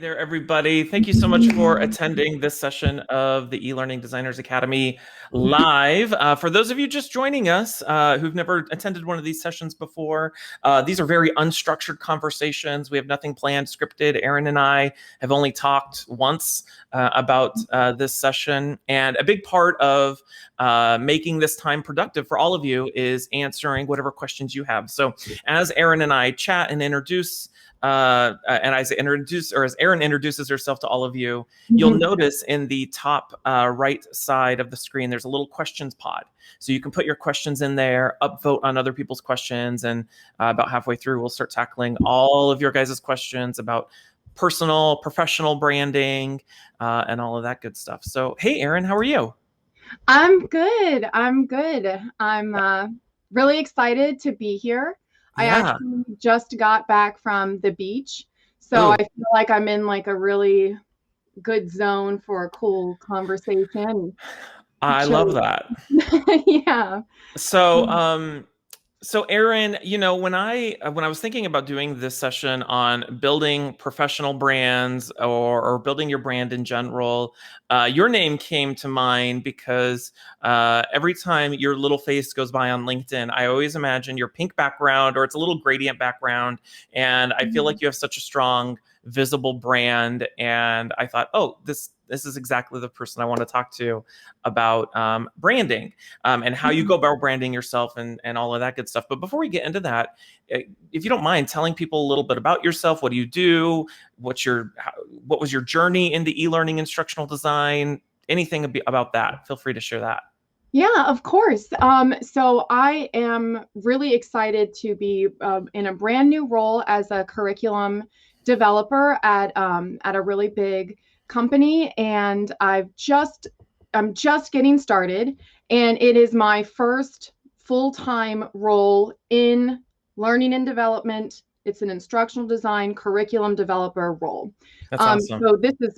there, everybody. Thank you so much for attending this session of the eLearning Designers Academy live. For those of you just joining us who've never attended one of these sessions before, these are very unstructured conversations. We have nothing planned, scripted. Erin and I have only talked once about this session. And a big part of making this time productive for all of you is answering whatever questions you have. So as Erin and I chat and introduce and as Erin introduces herself to all of you, you'll notice in the top right side of the screen, there's a little questions pod. So you can put your questions in there, upvote on other people's questions, and about halfway through, we'll start tackling all of your guys' questions about personal, professional branding, and all of that good stuff. So, hey, Erin, how are you? I'm good. I'm really excited to be here. I Yeah. actually just got back from the beach, so I feel like I'm in like a really good zone for a cool conversation. I love that. Yeah. So Erin, when I was thinking about doing this session on building professional brands or building your brand in general, your name came to mind because every time your little face goes by on LinkedIn, I always imagine your pink background or it's a little gradient background, and I feel like you have such a strong visible brand, and I thought, oh, this is exactly the person I want to talk to about branding and how you go about branding yourself and all of that good stuff. But before we get into that, if you don't mind telling people a little bit about yourself, what do you do? What was your journey into e-learning instructional design? Anything about that, feel free to share that. Yeah, of course. So I am really excited to be in a brand new role as a curriculum developer at a really big company, and I'm just getting started, and it is my first full-time role in learning and development. It's an instructional design curriculum developer role. That's awesome. So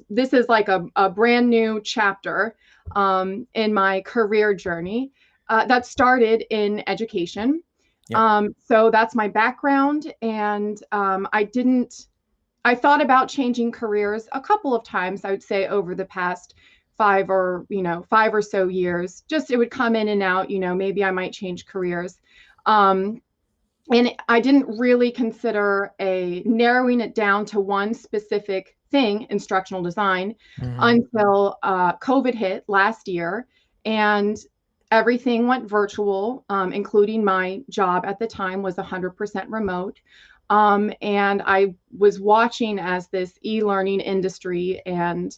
this is like a brand new chapter in my career journey that started in education. Yep. So that's my background, and I thought about changing careers a couple of times, I would say, over the past 5 or so years. Just it would come in and out, maybe I might change careers. And I didn't really consider narrowing it down to one specific thing, instructional design, until COVID hit last year, and everything went virtual, including my job at the time was 100% remote. And I was watching as this e-learning industry and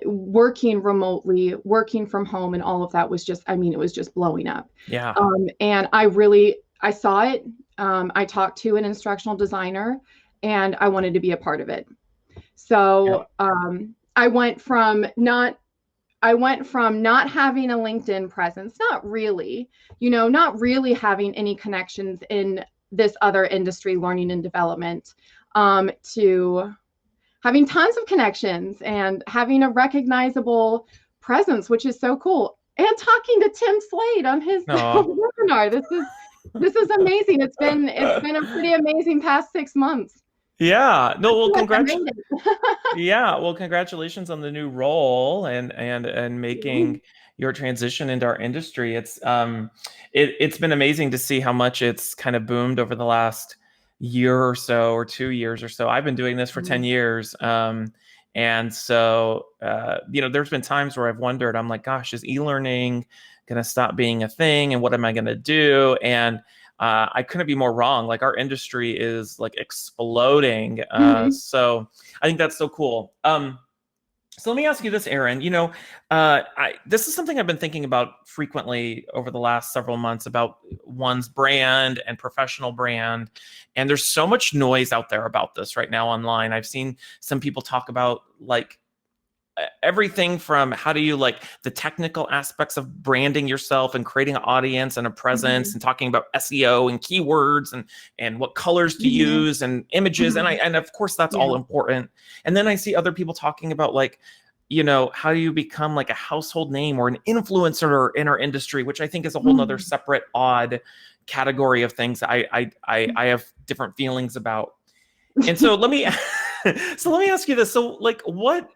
working remotely, working from home, and all of that was just, it was just blowing up. Yeah. And I saw it. I talked to an instructional designer, and I wanted to be a part of it. So I went from not having a LinkedIn presence, not really having any connections in this other industry, learning and development, to having tons of connections and having a recognizable presence, which is so cool. And talking to Tim Slade on his webinar. This is amazing. It's been a pretty amazing past 6 months. Yeah. No, well, congratulations on the new role and making your transition into our industry. It's been amazing to see how much it's kind of boomed over the last year or so, or 2 years or so. I've been doing this for 10 years. And so, there's been times where I've wondered, I'm like, gosh, is e-learning going to stop being a thing? And what am I going to do? And I couldn't be more wrong. Like, our industry is like exploding. So I think that's so cool. So let me ask you this, Erin. This is something I've been thinking about frequently over the last several months about one's brand and professional brand. And there's so much noise out there about this right now online. I've seen some people talk about like everything from how do you like the technical aspects of branding yourself and creating an audience and a presence and talking about SEO and keywords and what colors to use and images. And of course that's all important. And then I see other people talking about like, how do you become like a household name or an influencer in our industry, which I think is a whole nother separate odd category of things I have different feelings about. And so let me So let me ask you this. So like what,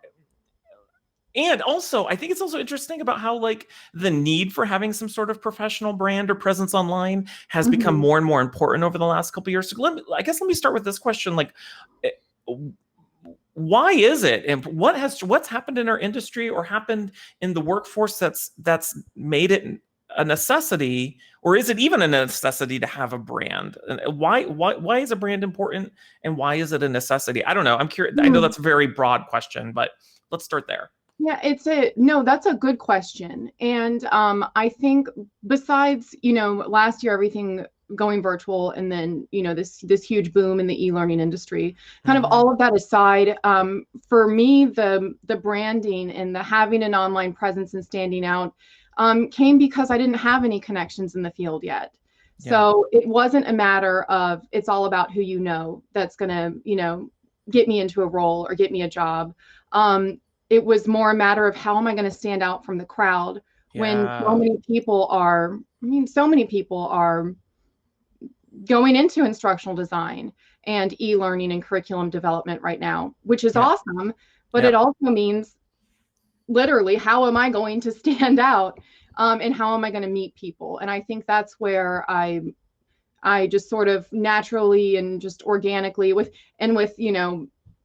and also I think it's also interesting about how like the need for having some sort of professional brand or presence online has become Mhm. more and more important over the last couple of years. So let me start with this question. Like, eh, why is it, and what's happened in our industry or happened in the workforce that's made it a necessity, or is it even a necessity to have a brand? And why is a brand important, and why is it a necessity? I don't know. I'm curious. I know Hmm. that's a very broad question, but let's start there. Yeah, no, that's a good question. And I think besides, last year everything going virtual and then, this huge boom in the e-learning industry, kind of Hmm. all of that aside, for me, the branding and the having an online presence and standing out came because I didn't have any connections in the field yet. Yeah. So it wasn't a matter of it's all about who that's gonna, get me into a role or get me a job. It was more a matter of how am I going to stand out from the crowd when Yeah. so many people are going into instructional design and e-learning and curriculum development right now, which is Yeah. awesome. But it Yeah. also means literally, how am I going to stand out? And how am I going to meet people? And I think that's where I just sort of naturally and just organically with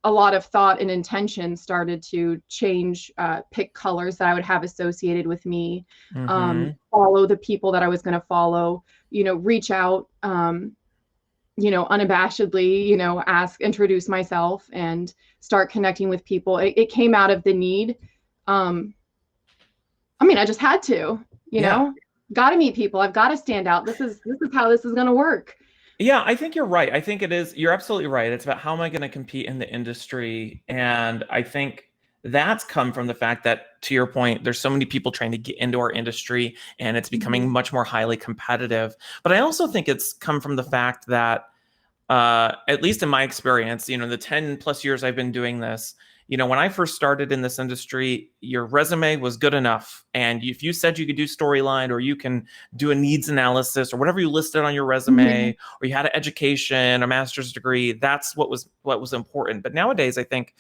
a lot of thought and intention started to change, pick colors that I would have associated with me, Hmm. follow the people that I was going to follow, reach out, unabashedly, introduce myself and start connecting with people. It came out of the need. Um, I just had to, Yeah. got to meet people. I've got to stand out. This is how this is going to work. Yeah, I think you're right. I think it is. You're absolutely right. It's about how am I going to compete in the industry? And I think that's come from the fact that, to your point, there's so many people trying to get into our industry and it's becoming Mhm. much more highly competitive. But I also think it's come from the fact that at least in my experience, the 10 plus years I've been doing this, when I first started in this industry, your resume was good enough. And if you said you could do storyline or you can do a needs analysis or whatever you listed on your Mhm. resume, or you had an education, a master's degree, that's what was important. But nowadays, I think,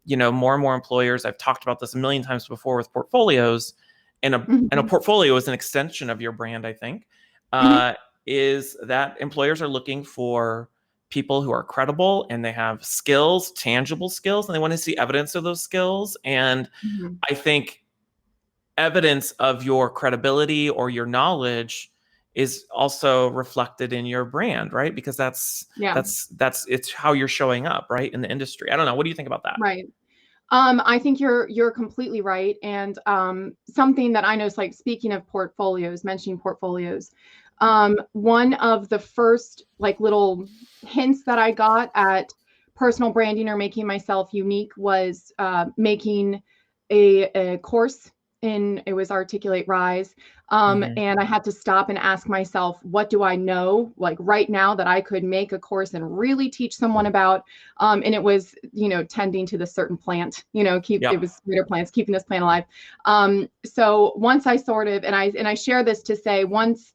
more and more employers, I've talked about this a million times before with portfolios, and a Mhm. portfolio is an extension of your brand, I think, Mhm. uh, is that employers are looking for people who are credible and they have skills, tangible skills, and they want to see evidence of those skills. And Mhm. I think evidence of your credibility or your knowledge is also reflected in your brand, right? Because that's Yeah, that's that's it's how you're showing up, right, in the industry. I don't know. What do you think about that? right. I think you're completely right. And something that I know is like speaking of portfolios, mentioning portfolios. One of the first like little hints that I got at personal branding or making myself unique was making a course in it was Articulate Rise. Hmm. And I had to stop and ask myself, what do I know like right now that I could make a course and really teach someone about? And it was, tending to this certain plant, it Yep. was spider plants, keeping this plant alive. So once I sort of, and I share this to say, once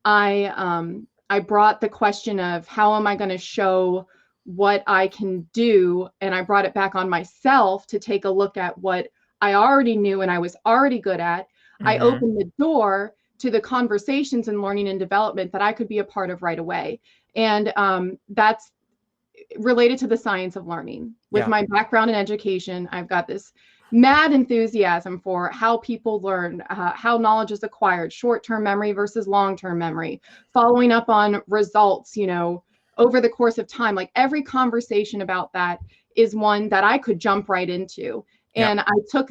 I brought the question of how am I going to show what I can do, and I brought it back on myself to take a look at what I already knew and I was already good at. I Hmm. opened the door to the conversations and learning and development that I could be a part of right away. And that's related to the science of learning. With Yeah. my background in education, I've got this mad enthusiasm for how people learn, how knowledge is acquired, short-term memory versus long-term memory, following up on results, over the course of time. Like every conversation about that is one that I could jump right into. Yep. And I took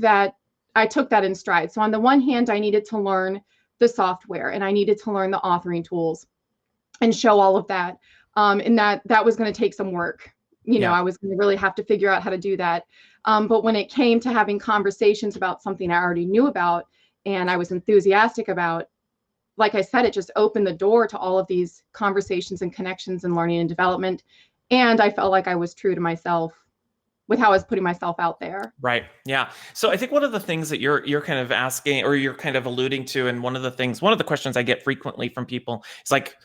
that in stride. So on the one hand, I needed to learn the software and I needed to learn the authoring tools and show all of that. And that was going to take some work. Yeah. I was going to really have to figure out how to do that. But when it came to having conversations about something I already knew about and I was enthusiastic about, like I said, it just opened the door to all of these conversations and connections and learning and development. And I felt like I was true to myself with how I was putting myself out there. Right. Yeah. So I think one of the things that you're kind of asking or you're kind of alluding to, and one of the questions I get frequently from people is like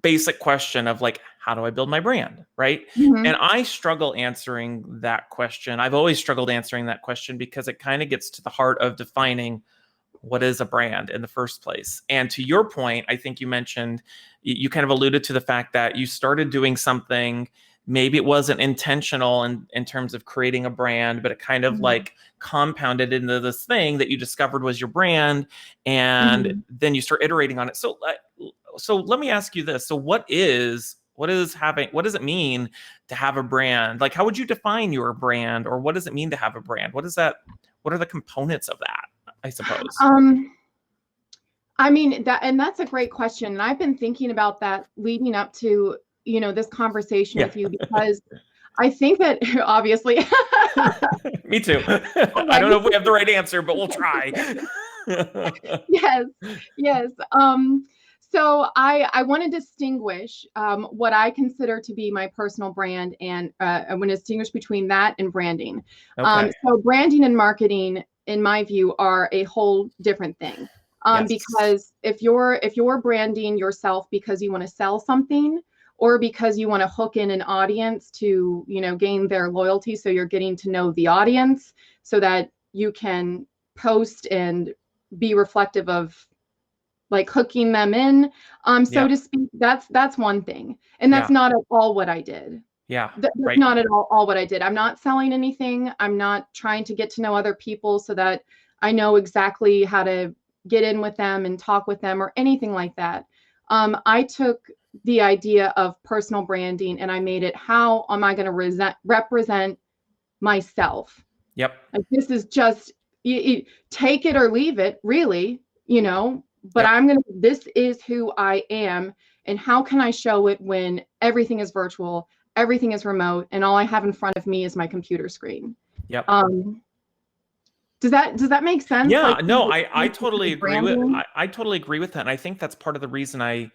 basic question of like, how do I build my brand, right? Mm-hmm. And I struggle answering that question. I've always struggled answering that question because it kind of gets to the heart of defining what is a brand in the first place. And to your point, I think you mentioned, you kind of alluded to the fact that you started doing something, maybe it wasn't intentional in terms of creating a brand, but it kind of like compounded into this thing that you discovered was your brand. And then you start iterating on it. So let me ask you this. So what does it mean to have a brand? Like, how would you define your brand, or what does it mean to have a brand? What are the components of that, I suppose? I mean, that's a great question. And I've been thinking about that leading up to, this conversation with you, because I think that obviously. Me too. I don't know if we have the right answer, but we'll try. Yes. So I want to distinguish what I consider to be my personal brand, and I want to distinguish between that and branding. Okay. So branding and marketing, in my view, are a whole different thing. Yes. Because if you're branding yourself because you want to sell something, or because you want to hook in an audience to, gain their loyalty, so you're getting to know the audience so that you can post and be reflective of like hooking them in, so to speak, that's one thing. And that's not at all what I did. Yeah. That's right. not at all what I did. I'm not selling anything. I'm not trying to get to know other people so that I know exactly how to get in with them and talk with them or anything like that. I took the idea of personal branding and I made it, how am I going to represent myself? Yep. Like, this is just, you take it or leave it, really, but this is who I am. And how can I show it when everything is virtual, everything is remote, and all I have in front of me is my computer screen? Yep. Does that make sense? Yeah, like, no, I totally agree with branding? I totally agree with that. And I think that's part of the reason I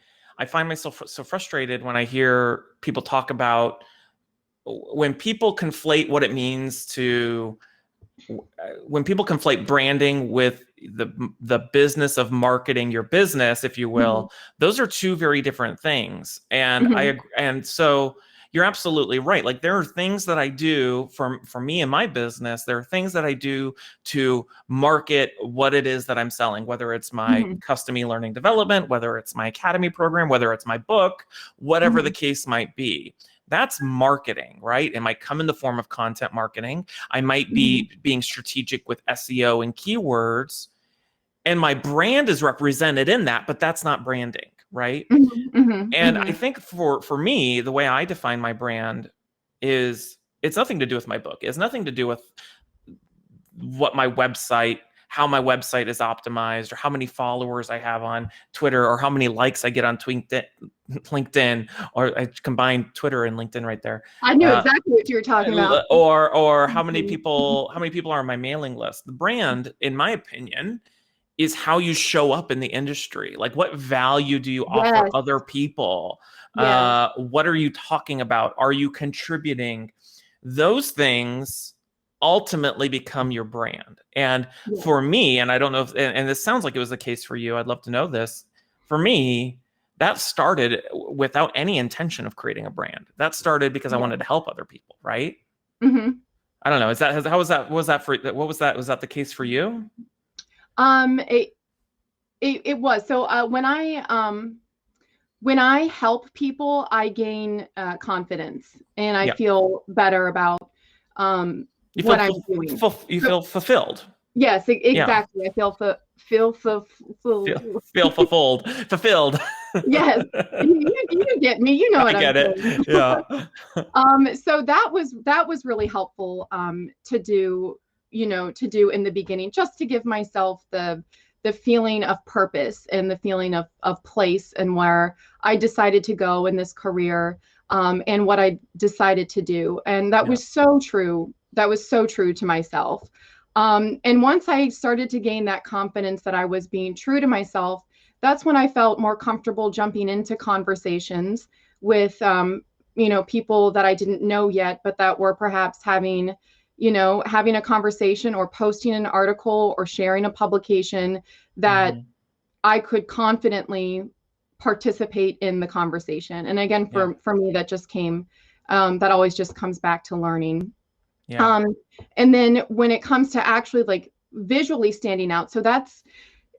find myself so frustrated when I hear people talk about, when people conflate what it means to, when people conflate branding with the business of marketing your business, if you will. Those are two very different things. And I agree. And so you're absolutely right. Like, there are things that I do for me and my business. There are things that I do to market what it is that I'm selling, whether it's my custom e-learning development, whether it's my academy program, whether it's my book, whatever the case might be. That's marketing, right? It might come in the form of content marketing. I might be being strategic with SEO and keywords, and my brand is represented in that, but that's not branding, right? And I think for me, the way I define my brand is, it's nothing to do with my book. It's nothing to do with what my website, how my website is optimized, or how many followers I have on Twitter, or how many likes I get on LinkedIn, or I combined Twitter and LinkedIn right there. I knew exactly what you were talking about. Or how many people are on my mailing list. The brand, in my opinion, is how you show up in the industry. Like, what value do you offer other people? What are you talking about? Are you contributing? Those things ultimately become your brand. And for me, and I don't know if, and this sounds like it was the case for you, I'd love to know this. For me, that started without any intention of creating a brand. That started because I wanted to help other people, right? I don't know. Was that the case for you? It was. So when I help people, I gain confidence, and I feel better about what I'm doing. You feel fulfilled. Yes, exactly. I feel fulfilled. Yes, you get me. You know what I get I'm saying. Yeah. So that was really helpful to do in the beginning, just to give myself the feeling of purpose and the feeling of place, and where I decided to go in this career, and what I decided to do. And that was so true. That was so true to myself. And once I started to gain that confidence that I was being true to myself, that's when I felt more comfortable jumping into conversations with, people that I didn't know yet, but that were perhaps having a conversation or posting an article or sharing a publication that I could confidently participate in the conversation. And again, Yeah. for me, that just came, that always just comes back to learning. Yeah. And then when it comes to actually like visually standing out, so that's,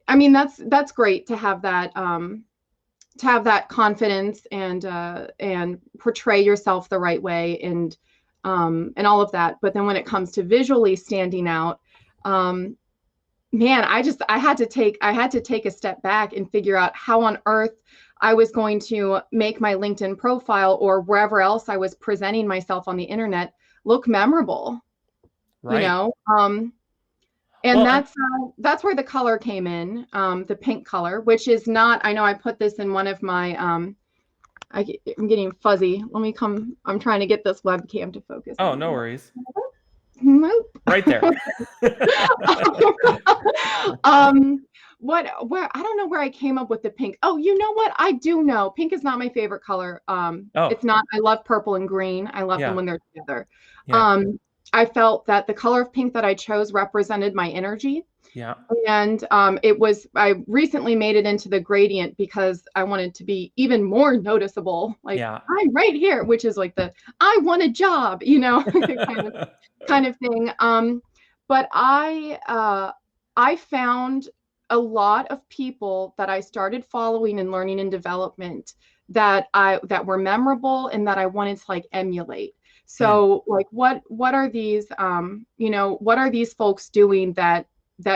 I mean, that's great to have that confidence and portray yourself the right way and all of that. But then when it comes to visually standing out, man, I had to take a step back and figure out how on earth I was going to make my LinkedIn profile or wherever else I was presenting myself on the internet look memorable, you Right. know? And Well, and that's where the color came in, the pink color, which is not, I know I put this in one of my, I'm getting fuzzy. I'm trying to get this webcam to focus oh, on no me. worries. Nope. Right there. Where I don't know where I came up with the pink. Oh, you know what? I do know. Pink is not my favorite color. Oh, It's not. I love purple and green. I love them yeah. when they're together. Yeah. Um, I felt that the color of pink that I chose represented my energy. Yeah. And I recently made it into the gradient because I wanted to be even more noticeable. Like Yeah. I'm right here, which is like I want a job, kind of thing. But I found a lot of people that I started following in learning and development that were memorable and that I wanted to like emulate. Mm. So like what are these what are these folks doing that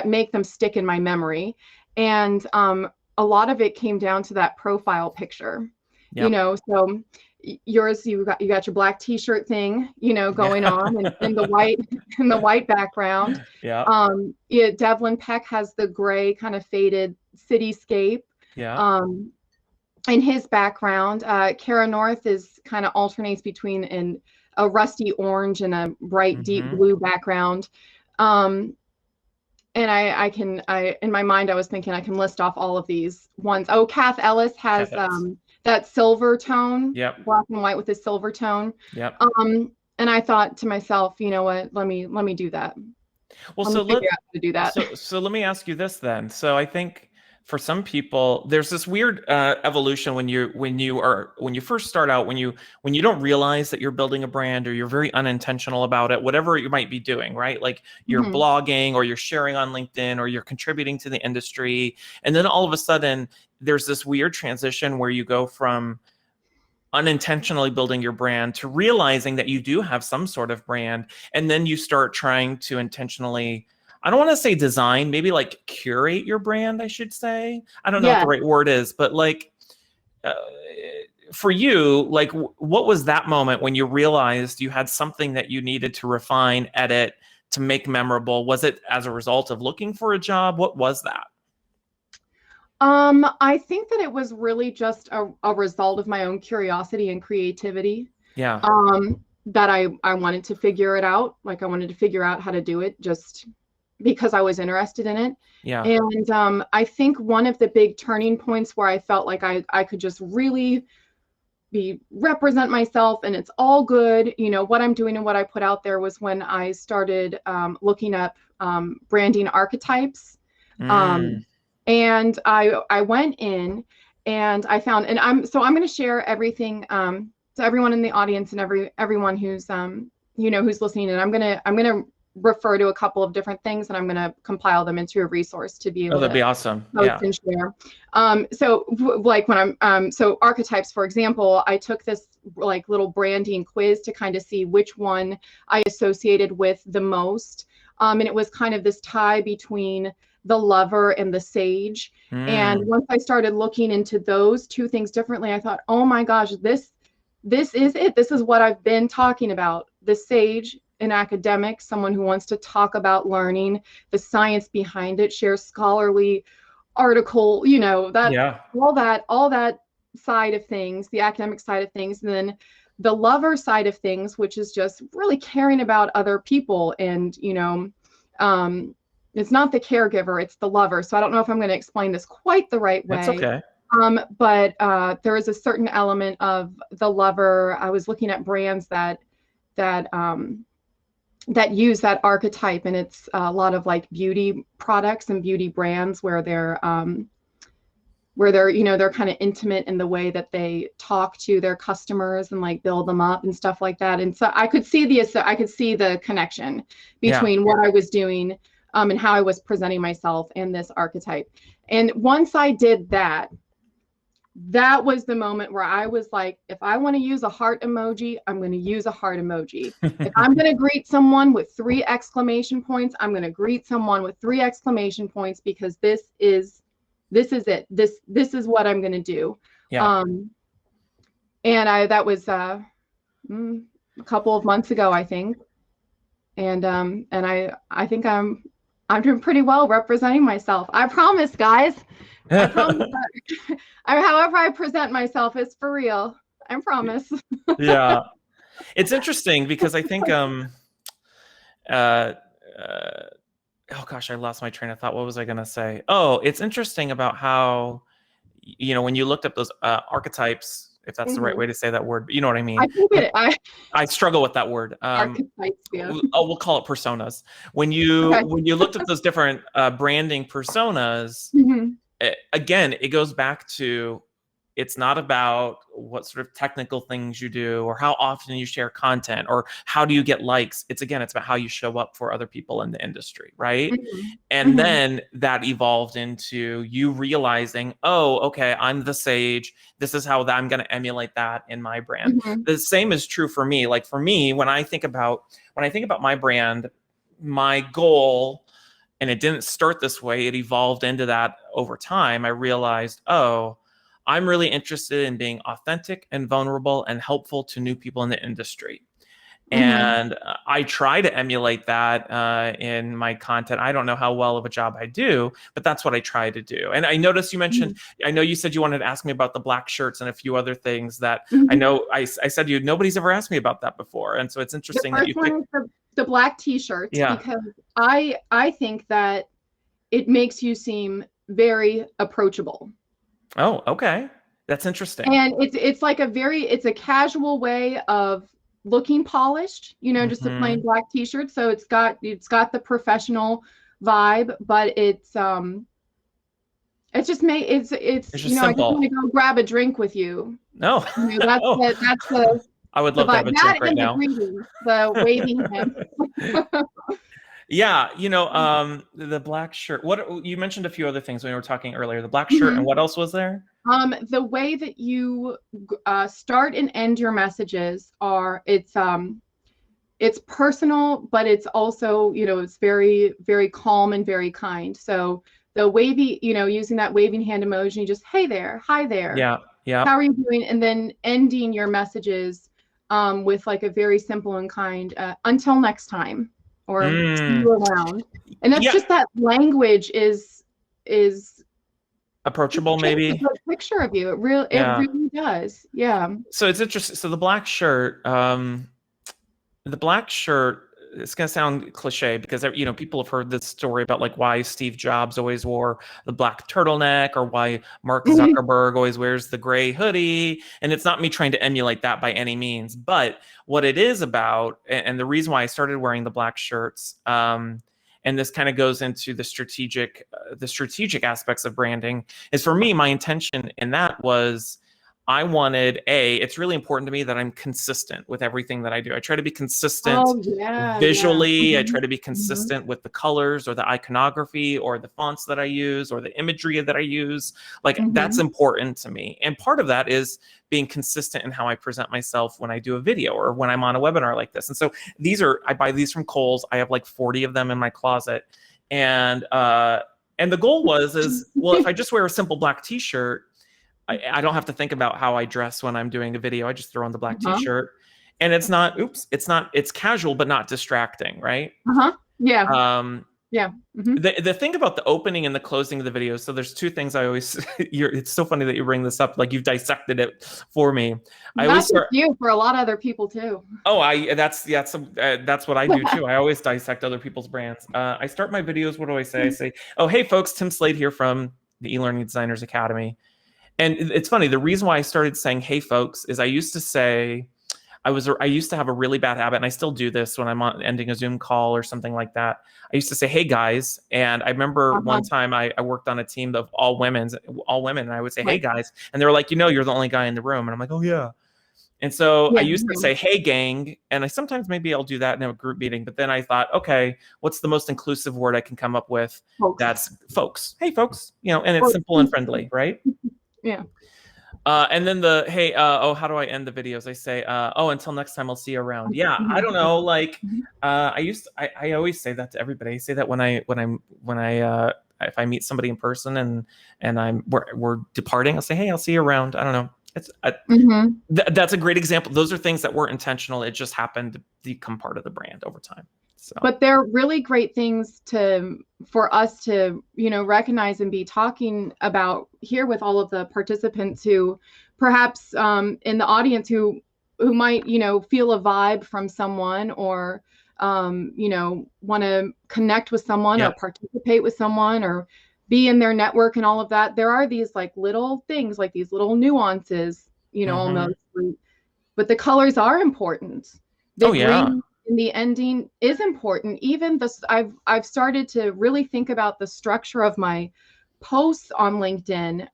make them stick in my memory? And a lot of it came down to that profile picture. Yep. So yours, you got your black t-shirt thing, going Yeah. on and the white and the white background. Yeah. Yeah, Devlin Peck has the gray kind of faded cityscape Yeah. um, in his background. Kara North is kind of alternates between a rusty orange and a bright deep Mm-hmm. blue background. And I in my mind I was thinking I can list off all of these ones. Oh, Kath Ellis has Cathars. that silver tone, Yep. black and white with a silver tone. Yep. And I thought to myself, you know what? Let me do that. Well, Let me so figure out how to do that. so let me ask you this then. So I think for some people, there's this weird evolution when you first start out, when you don't realize that you're building a brand or you're very unintentional about it, whatever you might be doing, right? Like you're Mhm. blogging or you're sharing on LinkedIn or you're contributing to the industry, and then all of a sudden there's this weird transition where you go from unintentionally building your brand to realizing that you do have some sort of brand, and then you start trying to intentionally, I don't want to say design, maybe like curate your brand, I should say. I don't know what the Yeah. right word is, but like uh, for you, like what was that moment when you realized you had something that you needed to refine, edit, to make memorable? Was it as a result of looking for a job? What was that? I think that it was really just a result of my own curiosity and creativity. Yeah. That I wanted to figure it out. Like I wanted to figure out how to do it just because I was interested in it. Yeah. And I think one of the big turning points where I felt like I could just really represent myself and it's all good, what I'm doing and what I put out there, was when I started looking up branding archetypes. Mm. Um, and I went in and I found, and I'm going to share everything to everyone in the audience and everyone who's who's listening. And I'm gonna refer to a couple of different things and I'm gonna compile them into a resource to be Oh, able that'd to be awesome. post Yeah. and share. So like when so archetypes, for example, I took this like little branding quiz to kind of see which one I associated with the most. And it was kind of this tie between the lover and the sage. And Mm. once I started looking into those two things differently, I thought, oh my gosh, this is it. This is what I've been talking about. The sage, an academic, someone who wants to talk about learning, the science behind it, share scholarly article, that Yeah. all that side of things, the academic side of things, and then the lover side of things, which is just really caring about other people. And it's not the caregiver, it's the lover. So I don't know if I'm going to explain this quite the right That's way. okay. But there is a certain element of the lover. I was looking at brands that use that archetype, and it's a lot of like beauty products and beauty brands where they're where they're, they're kind of intimate in the way that they talk to their customers and like build them up and stuff like that. And so I could see the connection Yeah. between what I was doing, and how I was presenting myself and this archetype. And once I did that, that was the moment where I was like, if I want to use a heart emoji, I'm going to use a heart emoji. If I'm going to greet someone with 3 exclamation points, I'm going to greet someone with 3 exclamation points, because this is it. This is what I'm going to do. Yeah. And that was a couple of months ago, I think. And I think I'm doing pretty well representing myself. I promise, guys. I promise that however I present myself is for real. I promise. Yeah. It's interesting because I think oh gosh, I lost my train of thought. What was I going to say? Oh, it's interesting about how, when you looked up those archetypes, if that's the right way to say that word, but you know what I mean? I think I struggle with that word. Archetypes, yeah. We'll call it personas. When you looked at those different branding personas, again, it goes back to, it's not about what sort of technical things you do or how often you share content or how do you get likes. It's about how you show up for other people in the industry, right? And then that evolved into you realizing, oh, okay, I'm the sage. This is how I'm going to emulate that in my brand. The same is true for me. Like for me, when I think about my brand, my goal, and it didn't start this way, it evolved into that over time. I realized, oh, I'm really interested in being authentic and vulnerable and helpful to new people in the industry. And I try to emulate that in my content. I don't know how well of a job I do, but that's what I try to do. And I noticed you mentioned, I know you said you wanted to ask me about the black shirts and a few other things that I know I said nobody's ever asked me about that before. And so it's interesting that you picked the black t-shirts, because I think that it makes you seem very approachable. Oh, okay. That's interesting. And it's like it's a casual way of looking polished, just a plain black t-shirt. So it's got the professional vibe, but it's just I just want to go grab a drink with you. No. That's the I would love to have a drink right now. The waving hand. Yeah, the black shirt. What you mentioned a few other things when we were talking earlier. The black shirt, and what else was there? The way that you start and end your messages it's personal, but it's also, it's very, very calm and very kind. So the wavy, using that waving hand emoji, just, hey there, hi there. Yeah. How are you doing? And then ending your messages with like a very simple and kind, until next time, or see you around. And that's just that language is approachable, maybe. A good picture of you. It really does. Yeah. So it's interesting. So the black shirt, it's going to sound cliche because, people have heard this story about like why Steve Jobs always wore the black turtleneck or why Mark Zuckerberg always wears the gray hoodie. And it's not me trying to emulate that by any means, but what it is about, and the reason why I started wearing the black shirts, and this kind of goes into the strategic aspects of branding, is for me, my intention in that was, I wanted it's really important to me that I'm consistent with everything that I do. I try to be consistent visually. I try to be consistent with the colors or the iconography or the fonts that I use or the imagery that I use. Like that's important to me. And part of that is being consistent in how I present myself when I do a video or when I'm on a webinar like this. And so I buy these from Kohl's. I have like 40 of them in my closet. And the goal is, well, if I just wear a simple black t-shirt, I don't have to think about how I dress when I'm doing a video. I just throw on the black t-shirt, and it's casual, but not distracting. Right. Yeah. The thing about the opening and the closing of the videos. So there's two things I always, it's so funny that you bring this up. Like you've dissected it for me. For a lot of other people too. Oh, that's what I do too. I always dissect other people's brands. I start my videos. What do I say? I say, oh, hey folks, Tim Slade here from the eLearning Designers Academy. And it's funny, the reason why I started saying, hey, folks, is I used to say, I used to have a really bad habit, and I still do this when I'm ending a Zoom call or something like that. I used to say, "Hey guys," and I remember one time I worked on a team of all women, and I would say, "Hey guys," and they were like, "You're the only guy in the room," and I'm like, "Oh yeah." And so I used to say, "Hey gang," and sometimes maybe I'll do that in a group meeting, but then I thought, okay, what's the most inclusive word I can come up with? Folks. That's folks. Hey folks, and it's simple and friendly, right? Yeah. And then hey, how do I end the videos? I say, until next time, I'll see you around. Yeah, I don't know. Like, I always say that to everybody. I say that when I if I meet somebody in person and we're departing, I'll say, hey, I'll see you around. I don't know. That's a great example. Those are things that weren't intentional. It just happened to become part of the brand over time. So. But they're really great things for us to, recognize and be talking about here with all of the participants who perhaps in the audience who might, feel a vibe from someone or, want to connect with someone or participate with someone or be in their network and all of that. There are these like little things, like these little nuances, almost, but the colors are important. The green in the ending is important. Even I've started to really think about the structure of my posts on LinkedIn.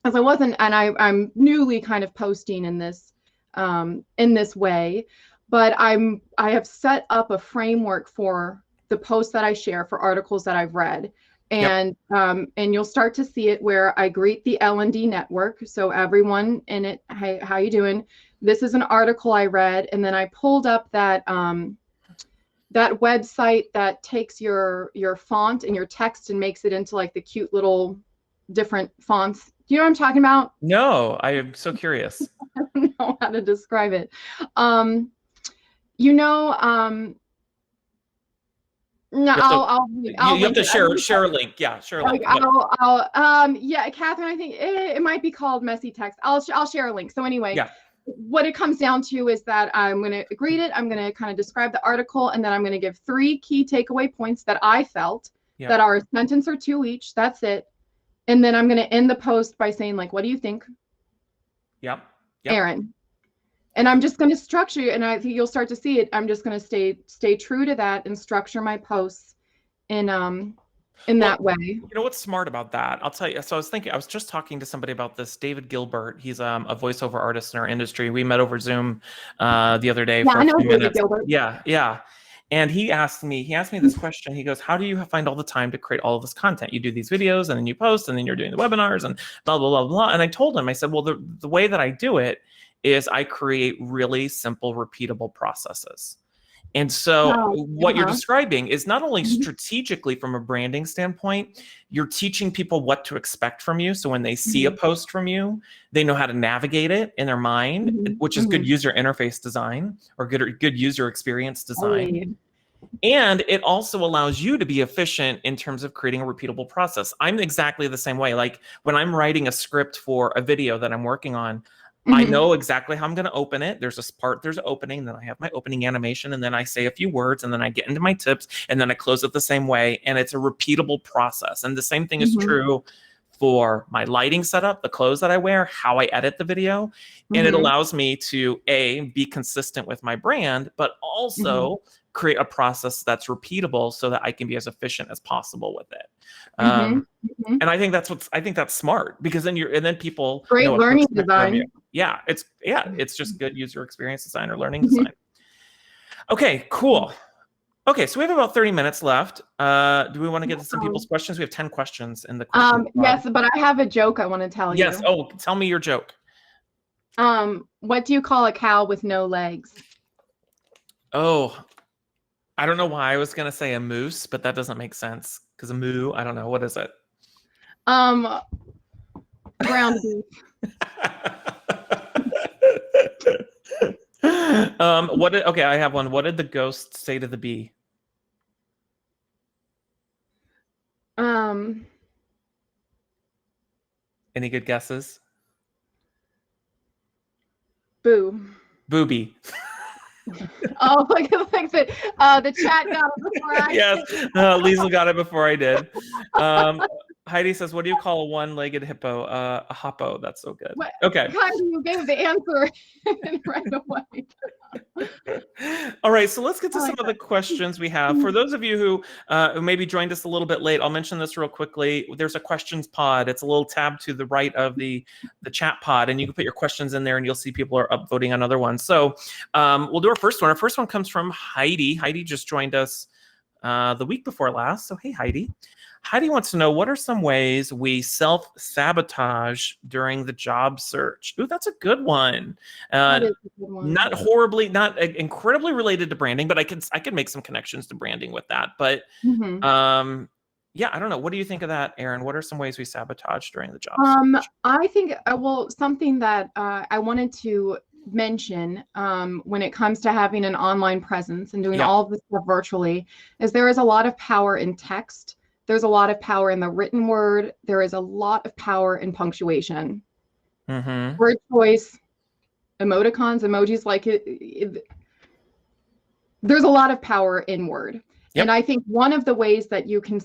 As I wasn't, and I'm newly kind of posting in this way, but I have set up a framework for the posts that I share for articles that I've read. And you'll start to see it where I greet the L&D network. So everyone in it, hey, how you doing? This is an article I read, and then I pulled up that that website that takes your font and your text and makes it into like the cute little different fonts. Do you know what I'm talking about? No, I am so curious. I don't know how to describe it. No, you have to share a link. Yeah, share a link. Catherine, I think it might be called messy text. I'll share a link. So anyway, what it comes down to is that I'm going to read it. I'm going to kind of describe the article, and then I'm going to give 3 key takeaway points that I felt that are a sentence or 2 each. That's it. And then I'm going to end the post by saying, like, what do you think? Yep. Erin. And I'm just going to structure, and I think you'll start to see it. I'm just going to stay true to that and structure my posts in that way. You know what's smart about that? I'll tell you. So I was just talking to somebody about this. David Gilbert. He's a voiceover artist in our industry. We met over Zoom the other day for a few minutes. Gilbert. Yeah. And he asked me this question. He goes, how do you find all the time to create all of this content? You do these videos and then you post and then you're doing the webinars and blah, blah, blah, blah. And I told him, I said, well, the way that I do it is I create really simple, repeatable processes. And so what you're describing is not only strategically from a branding standpoint, you're teaching people what to expect from you. So when they see a post from you, they know how to navigate it in their mind, which is good user interface design or good user experience design. And it also allows you to be efficient in terms of creating a repeatable process. I'm exactly the same way. Like when I'm writing a script for a video that I'm working on, I know exactly how I'm going to open it. There's an opening, then I have my opening animation, and then I say a few words, and then I get into my tips, and then I close it the same way, and it's a repeatable process. And the same thing is true for my lighting setup, the clothes that I wear, how I edit the video, and it allows me to, be consistent with my brand, but also create a process that's repeatable so that I can be as efficient as possible with it. And I think that's smart because then people great know learning design. It's just good user experience design or learning design. Okay, cool. Okay, so we have about 30 minutes left. Do we want to get to some people's questions? We have 10 questions in the question. Yes, but I have a joke I want to tell you. Yes. Oh, tell me your joke. What do you call a cow with no legs? Oh, I don't know why I was going to say a moose, but that doesn't make sense because a moo, I don't know. What is it? Ground beef. Okay, I have one. What did the ghost say to the bee? Any good guesses? Boo. Booby. Oh, like the chat got it before I did. Yes, Liesl got it before I did. Heidi says, what do you call a one-legged hippo? A hoppo. That's so good. What Okay. kind you gave the answer right away. All right, so let's get I to some like of that. the questions we have. For those of you who maybe joined us a little bit late, I'll mention this real quickly. There's a questions pod. It's a little tab to the right of the chat pod, and you can put your questions in there, and you'll see people are upvoting on other ones. So we'll do our first one. Our first one comes from Heidi. Heidi just joined us the week before last. So hey, Heidi. Heidi wants to know, what are some ways we self-sabotage during the job search? Ooh, that's a good one. That is a good one. Not incredibly related to branding, but I can make some connections to branding with that. But yeah, I don't know. What do you think of that, Erin? What are some ways we sabotage during the job search? I think, well, something that I wanted to mention when it comes to having an online presence and doing all of this stuff virtually is there is a lot of power in text. There's a lot of power in the written word. There is a lot of power in punctuation. Word choice, emoticons, emojis, like there's a lot of power in word. And I think one of the ways that you can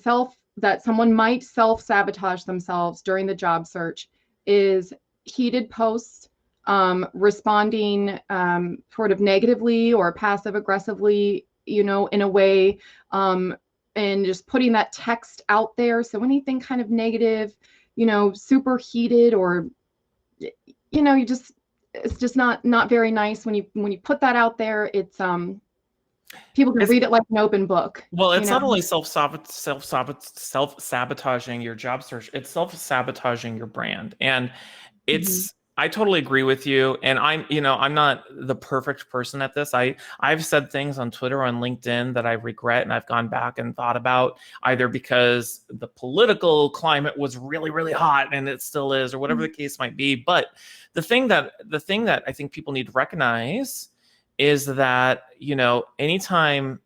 that someone might self-sabotage themselves during the job search is heated posts, responding sort of negatively or passive aggressively, in a way, and just putting that text out there. So anything kind of negative, super heated, or, it's just not very nice when you put that out there. It's people can read it like an open book. Well, it's not only self-sabotaging your job search, it's self-sabotaging your brand. And it's I totally agree with you. And I'm not the perfect person at this. I've said things on Twitter, on LinkedIn that I regret, and I've gone back and thought about, either because the political climate was really, really hot and it still is, or whatever the case might be. But the thing that I think people need to recognize is that, anytime,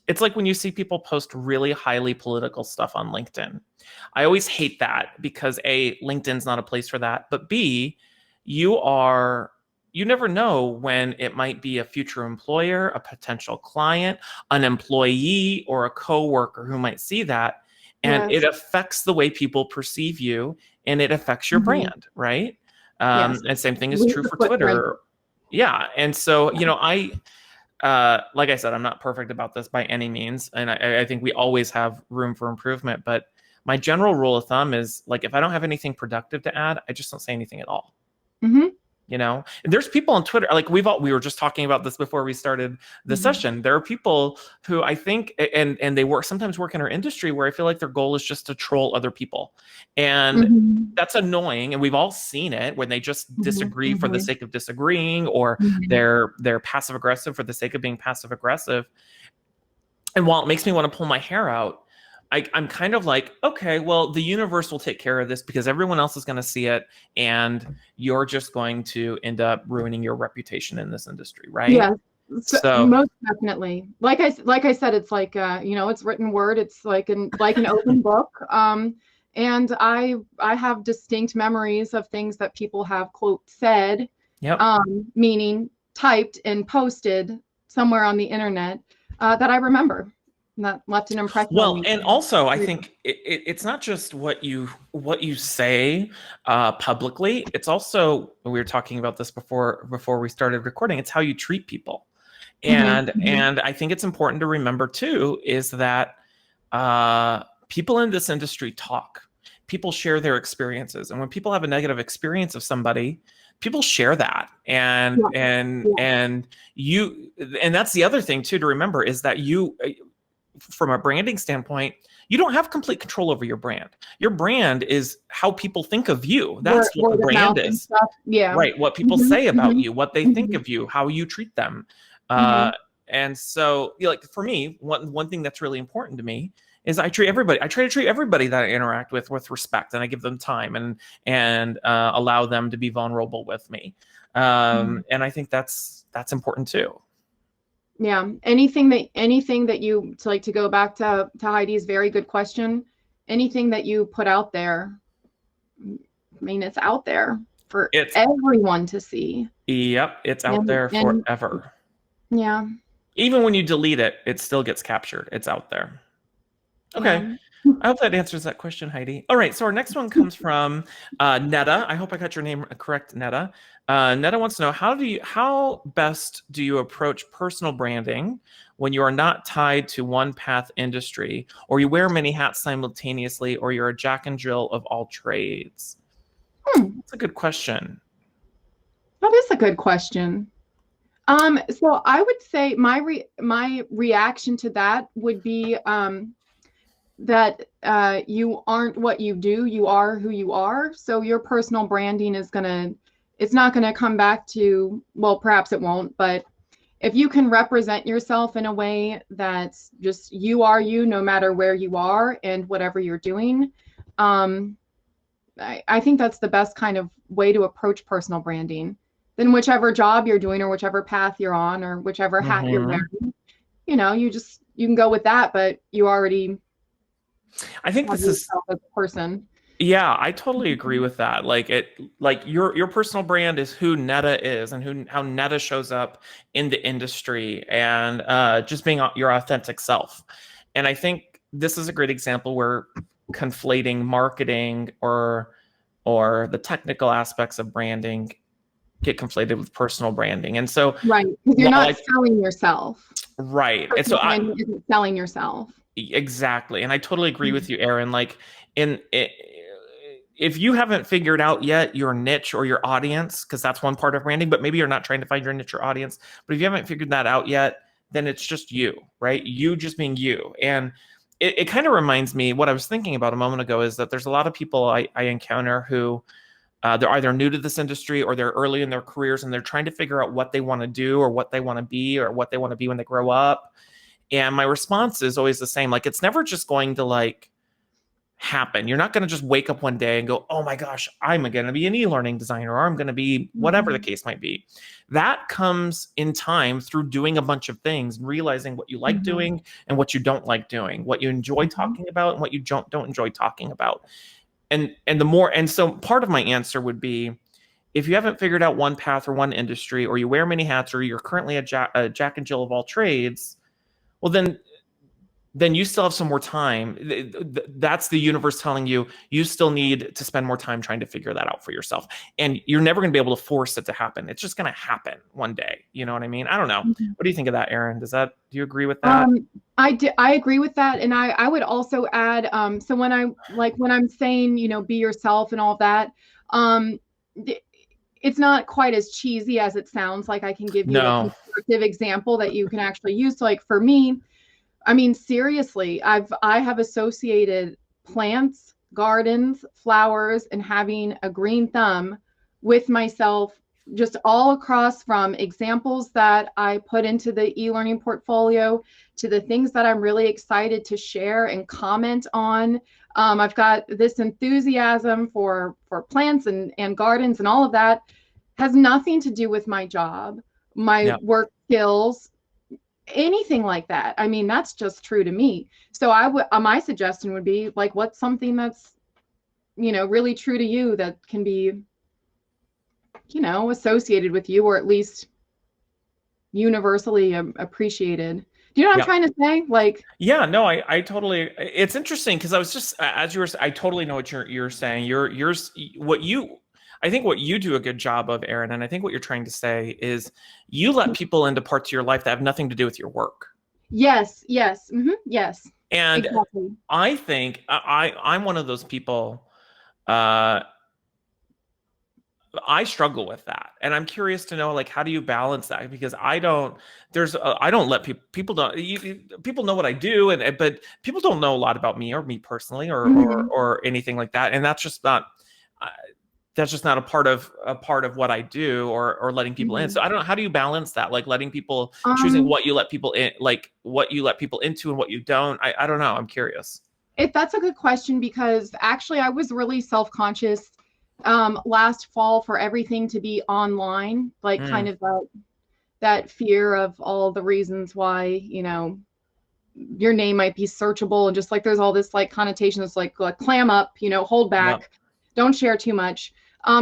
it's like when you see people post really highly political stuff on LinkedIn. I always hate that because A, LinkedIn's not a place for that, but B, you never know when it might be a future employer, a potential client, an employee, or a coworker who might see that, and it affects the way people perceive you, and it affects your brand, right? And same thing is true for Twitter. Yeah, and so like I said, I'm not perfect about this by any means, and I think we always have room for improvement. But my general rule of thumb is, like, if I don't have anything productive to add, I just don't say anything at all. There's people on Twitter, like we were just talking about this before we started the session. There are people who I think, and they sometimes work in our industry, where I feel like their goal is just to troll other people. And that's annoying. And we've all seen it, when they just disagree for the sake of disagreeing, or they're passive aggressive for the sake of being passive aggressive. And while it makes me want to pull my hair out, I'm kind of like, okay, well, the universe will take care of this, because everyone else is going to see it, and you're just going to end up ruining your reputation in this industry, right? Yeah, so most definitely. Like I said, it's like it's written word. It's like an open book. And I have distinct memories of things that people have, quote, said, meaning typed and posted somewhere on the internet, that I remember. That left an impression on me. And also, I think it's not just what you say publicly. It's also, we were talking about this before we started recording, it's how you treat people. And I think it's important to remember too, is that people in this industry talk. People share their experiences, and when people have a negative experience of somebody, people share that. And that's the other thing too to remember, is that from a branding standpoint, you don't have complete control over your brand. Your brand is how people think of you. That's what the brand is. Right. What people say about you, what they think of you, how you treat them. And so, like, for me, one thing that's really important to me is I try to treat everybody that I interact with respect, and I give them time and allow them to be vulnerable with me. And I think that's important too. Yeah. Anything that you, to go back to Heidi's very good question, anything that you put out there, I mean, it's out there for everyone to see. Yep. It's out there forever. Yeah. Even when you delete it, it still gets captured. It's out there. Okay. I hope that answers that question, Heidi. All right, so our next one comes from Netta. I hope I got your name correct, Netta. Netta wants to know how best do you approach personal branding when you are not tied to one path industry, or you wear many hats simultaneously, or you're a Jack and Jill of all trades? That's a good question. That is a good question. So I would say my reaction to that would be that you aren't what you do, you are who you are. So your personal branding it's not gonna come back to, well, perhaps it won't, but if you can represent yourself in a way that's just you are you, no matter where you are and whatever you're doing, I think that's the best kind of way to approach personal branding. Then whichever job you're doing or whichever path you're on or whichever hat you're wearing, you can go with that, but you already I think have this is yourself as a person. Yeah, I totally agree with that. Like your personal brand is who Netta is and how Netta shows up in the industry and just being your authentic self. And I think this is a great example where conflating marketing or the technical aspects of branding get conflated with personal branding. And so Right, because you're not selling yourself. Right. And so Personal branding isn't selling yourself. Exactly. And I totally agree with you, Erin. Like if you haven't figured out yet your niche or your audience, because that's one part of branding, but maybe you're not trying to find your niche or audience, but if you haven't figured that out yet, then it's just you, right? You just being you. And it kind of reminds me, what I was thinking about a moment ago is that there's a lot of people I encounter who they're either new to this industry or they're early in their careers and they're trying to figure out what they want to do or what they want to be or what they want to be when they grow up. And my response is always the same. Like, it's never just going to happen. You're not going to just wake up one day and go, oh my gosh, I'm going to be an e-learning designer, or I'm going to be whatever the case might be. That comes in time through doing a bunch of things, realizing what you like doing and what you don't like doing, what you enjoy talking about and what you don't enjoy talking about. And so part of my answer would be, if you haven't figured out one path or one industry, or you wear many hats, or you're currently a Jack and Jill of all trades, well, then you still have some more time. That's the universe telling you still need to spend more time trying to figure that out for yourself. And you're never going to be able to force it to happen. It's just going to happen one day. You know what I mean? I don't know. What do you think of that, Erin? Do you agree with that? I agree with that. And I would also add, so when I'm saying, be yourself and all that, it's not quite as cheesy as it sounds. Like, I can give you a constructive example that you can actually use. So, like, for me, I mean, seriously, I have associated plants, gardens, flowers, and having a green thumb with myself just all across, from examples that I put into the e-learning portfolio to the things that I'm really excited to share and comment on. I've got this enthusiasm for plants and gardens, and all of that has nothing to do with my job, my work skills, anything like that. I mean, that's just true to me. So my suggestion would be, like, what's something that's, really true to you that can be, associated with you, or at least universally appreciated. Do you know what I'm trying to say? Like, yeah, no, I totally, it's interesting because I was just, as you were, I totally know what you're saying. I think what you do a good job of, Erin, and I think what you're trying to say is you let people into parts of your life that have nothing to do with your work. Yes. Yes. And exactly. I think I'm one of those people, I struggle with that. And I'm curious to know, like, how do you balance that? Because I don't let people know what I do, but people don't know a lot about me or me personally or anything like that. And that's just not a part of what I do or letting people in. So I don't know, how do you balance that? Like, letting people, choosing what you let people in, like what you let people into and what you don't. I don't know. I'm curious. That's a good question, because actually I was really self-conscious last fall for everything to be online, like kind of that fear of all the reasons why, your name might be searchable, and just like there's all this like connotation that's like clam up, hold back, don't share too much.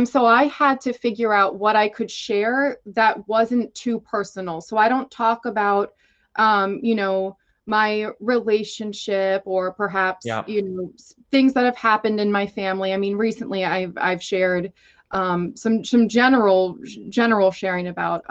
So I had to figure out what I could share that wasn't too personal. So I don't talk about, my relationship, or perhaps, Yeah. things that have happened in my family. I mean, recently I've shared some general sharing about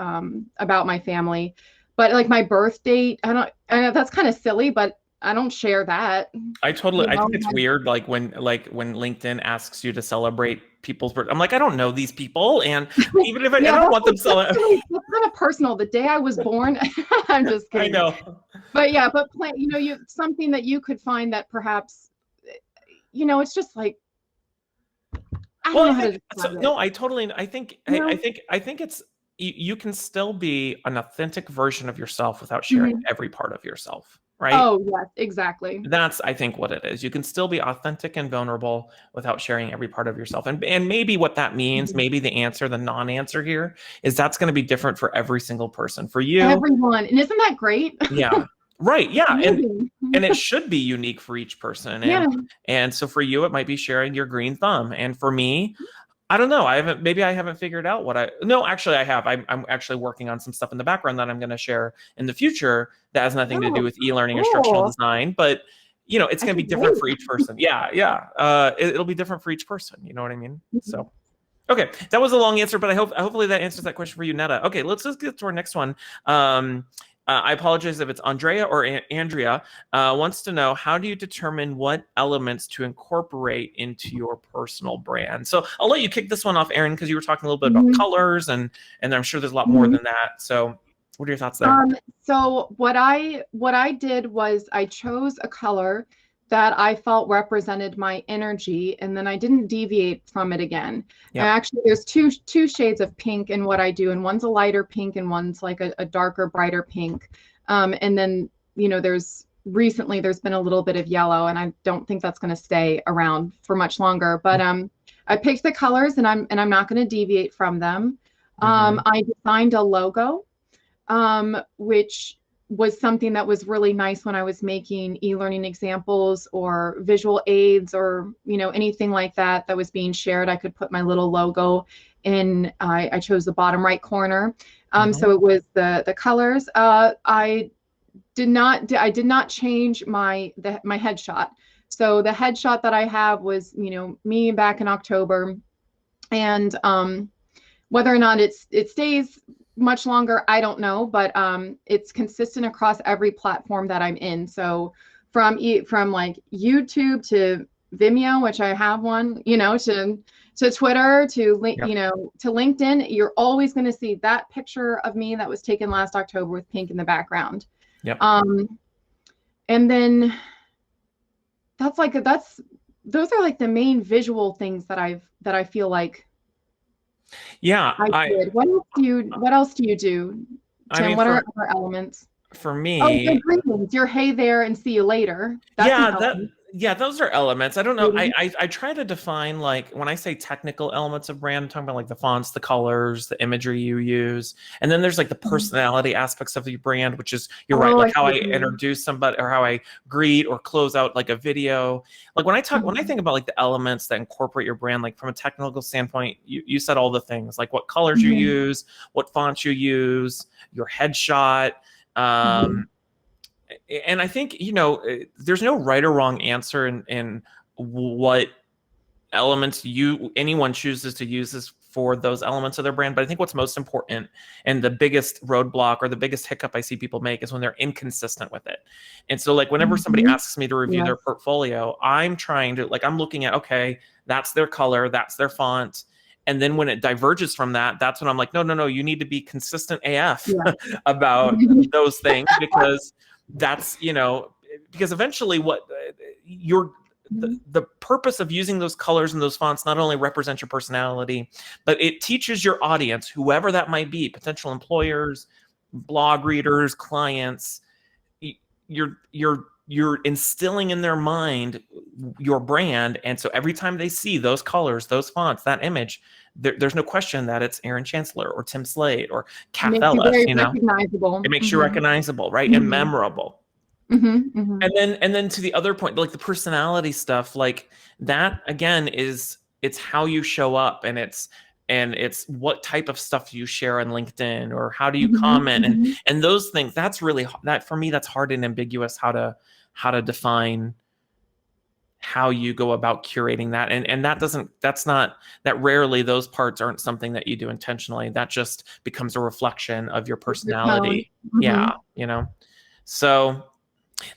my family, but like my birth date, I know that's kind of silly, but I don't share that. I think it's weird, like when LinkedIn asks you to celebrate people's birth. I'm like, I don't know these people, and even if I Yeah, don't want them celebrating. that's kind of personal. The day I was born, I'm just I kidding. know. But yeah, but plan, you something that you could find that perhaps, it's just like, I Well, don't I know how to think so. describe it. No, I totally. You know? I think it's you can still be an authentic version of yourself without sharing Mhm. every part of yourself, right? Oh, yes, exactly. That's, I think, what it is. You can still be authentic and vulnerable without sharing every part of yourself. And maybe what that means, Mhm. maybe the answer, the non-answer here is that's going to be different for every single person. For you, Everyone. And isn't that great? yeah. Right. It's Yeah. amazing. And it should be unique for each person. Yeah. And so for you, it might be sharing your green thumb. And for me, I don't know. Maybe I haven't figured out no, actually I have. I'm actually working on some stuff in the background that I'm going to share in the future that has nothing to do Oh, with e-learning instructional cool. design, but it's I going to be can't different wait. for each person. Yeah. Yeah. It'll be different for each person. You know what I mean? Mhm. So, okay. That was a long answer, but hopefully that answers that question for you, Netta. Okay. Let's just get to our next one. I apologize if it's Andrea or Andrea wants to know, how do you determine what elements to incorporate into your personal brand? So I'll let you kick this one off, Erin, because you were talking a little bit about Mhm. colors, and I'm sure there's a lot more Mhm. than that. So what are your thoughts there? So what I did was I chose a color that I felt represented my energy, and then I didn't deviate from it again. And Yep. actually, there's two shades of pink in what I do, and one's a lighter pink, and one's like a darker, brighter pink. And then there's been a little bit of yellow, and I don't think that's going to stay around for much longer. But I picked the colors, and I'm not going to deviate from them. Mm-hmm. I designed a logo, which was something that was really nice when I was making e-learning examples or visual aids, or anything like that that was being shared. I could put my little logo in. I chose the bottom right corner. Mm-hmm. So it was the colors. I did not change my headshot. So the headshot that I have was me back in October, and whether or not it stays much longer, I don't know, but it's consistent across every platform that I'm in. So from like YouTube to Vimeo, which I have one, to Twitter, Yep. to LinkedIn, you're always going to see that picture of me that was taken last October with pink in the background. Yep. Um, and then those are like the main visual things that I feel like Yeah. I did. What else do you do, I Tim? mean, What are other elements? for Oh, your me, greetings. Your hey there and see you later. That's an yeah, element. those are elements. I don't know. Greeting. I try to define, like, when I say technical elements of brand, I'm talking about like the fonts, the colors, the imagery you use. And then there's like the Mhm. personality aspects of your brand, which is, you're right, Oh, like I see how I what you mean. introduce somebody or how I greet or close out like a video. Like when I Mhm. think about like the elements that incorporate your brand, like from a technical standpoint, you said all the things, like what colors you Mhm. use, what fonts you use, your headshot. Mhm. Um, and I think, there's no right or wrong answer in what elements anyone chooses to use this for those elements of their brand. But I think what's most important and the biggest roadblock or the biggest hiccup I see people make is when they're inconsistent with it. And so, like, whenever somebody Mhm. asks me to review their Yes. portfolio, I'm looking at, okay, that's their color, that's their font. And then when it diverges from that, that's when I'm like, no, no, no, you need to be consistent AF Yeah. about those things, because because eventually the purpose of using those colors and those fonts not only represents your personality, but it teaches your audience, whoever that might be, potential employers, blog readers, clients. You're instilling in their mind your brand, and so every time they see those colors, those fonts, that image, there's no question that it's Erin Chancellor or Tim Slade or It Kath makes you Ellis. very recognizable. It makes you Mhm. recognizable, right, and Mhm. memorable. Mhm. Mhm. And then to the other point, like the personality stuff, like that again, it's how you show up, and and it's what type of stuff do you share on LinkedIn, or how do you Mhm, comment, mhm. and those things. That's really that for me. That's hard and ambiguous how to define how you go about curating that, and that rarely, those parts aren't something that you do intentionally. That just becomes a reflection of your It's your tone. personality. Mhm. Yeah, so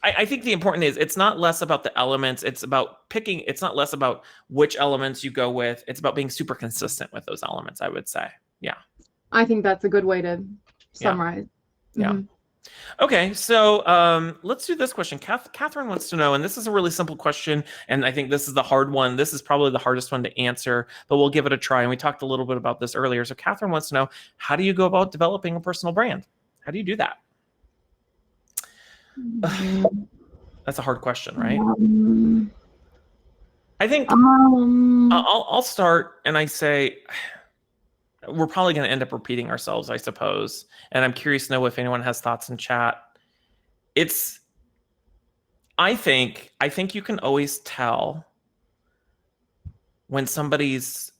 I think the important is, it's not less about the elements, it's about picking. It's not less about which elements you go with, it's about being super consistent with those elements, I would say. Yeah. I think that's a good way to Yeah. summarize. Yeah. Mhm. Okay, so let's do this question. Catherine wants to know, and this is a really simple question, and I think this is the hard one. This is probably the hardest one to answer, but we'll give it a try. And we talked a little bit about this earlier. So Catherine wants to know, how do you go about developing a personal brand? How do you do that? That's a hard question, right? Um, I think um, I'll start, and I say, we're probably going to end up repeating ourselves, I suppose. And I'm curious to know if anyone has thoughts in chat. It's I think you can always tell when somebody's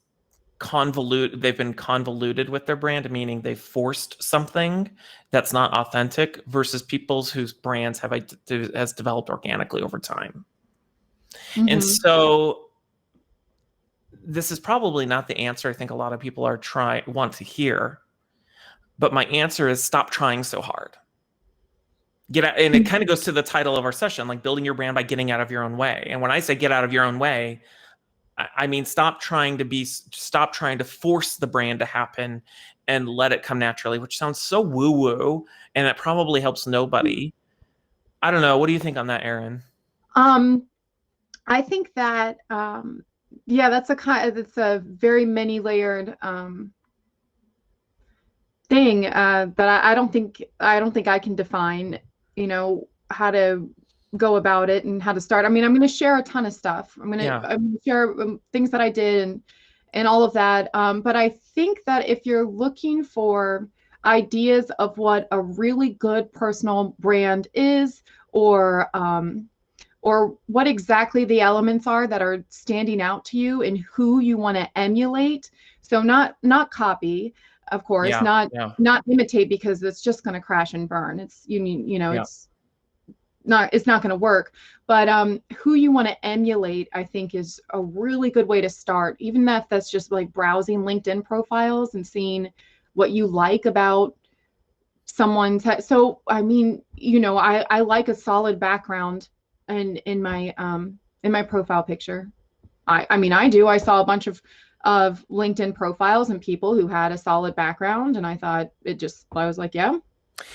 they've been convoluted with their brand, meaning they've forced something that's not authentic, versus people's whose brands has developed organically over time. And mhm. so this is probably not the answer I think a lot of people want to hear, but my answer is, stop trying so hard. Get out, and it kind of goes to the title of our session, like building your brand by getting out of your own way. And when I say get out of your own way, I mean, stop trying to force the brand to happen, and let it come naturally, which sounds so woo-woo, and it probably helps nobody. I don't know. What do you think on that, Erin? Um, I think that yeah, it's a very many layered thing that I don't think I can define, how to go about it and how to start. I mean, I'm going to share a ton of stuff. Yeah. I'm gonna share things that I did and all of that. But I think that if you're looking for ideas of what a really good personal brand is, or what exactly the elements are that are standing out to you and who you want to emulate. So not copy, of course, Yeah. Yeah. not imitate, because it's just going to crash and burn. Yeah. It's not going to work. But who you want to emulate, I think, is a really good way to start. Even if that's just like browsing LinkedIn profiles and seeing what you like about someone's. So I mean, I like a solid background and in my profile picture. I mean, I do. I saw a bunch of LinkedIn profiles and people who had a solid background, and I was like, yeah,